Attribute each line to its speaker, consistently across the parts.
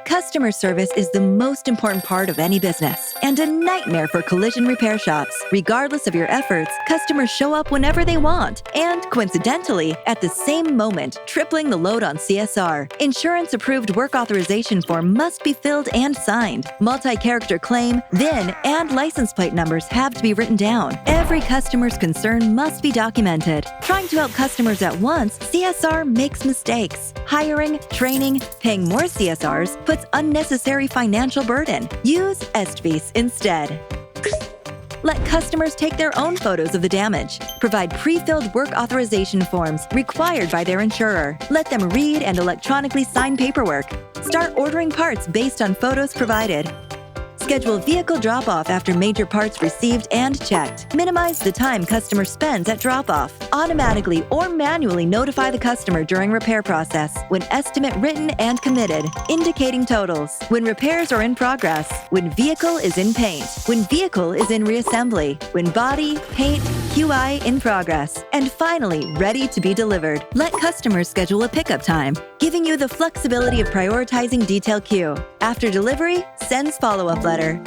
Speaker 1: Customer service is the most important part of any business and a nightmare for collision repair shops. Regardless of your efforts, customers show up whenever they want and, coincidentally, at the same moment, tripling the load on CSR. Insurance-approved work authorization form must be filled and signed. Multi-character claim, VIN, and license plate numbers have to be written down. Every customer's concern must be documented. Trying to help customers at once, CSR makes mistakes. Hiring, training, paying more CSRs puts unnecessary financial burden. Use EstVis instead. Let customers take their own photos of the damage. Provide pre-filled work authorization forms required by their insurer. Let them read and electronically sign paperwork. Start ordering parts based on photos provided. Schedule vehicle drop-off after major parts received and checked. Minimize the time customer spends at drop-off. Automatically or manually notify the customer during repair process when estimate written and committed, indicating totals. When repairs are in progress. When vehicle is in paint. When vehicle is in reassembly. When body, paint, QI in progress. And finally, ready to be delivered. Let customers schedule a pickup time, giving you the flexibility of prioritizing detail queue. After delivery, sends follow-up letter.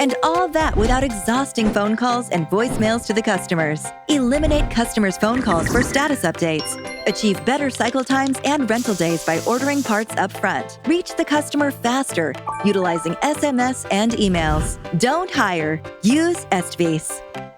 Speaker 1: And all that without exhausting phone calls and voicemails to the customers. Eliminate customers' phone calls for status updates. Achieve better cycle times and rental days by ordering parts up front. Reach the customer faster, utilizing SMS and emails. Don't hire. Use EstVis.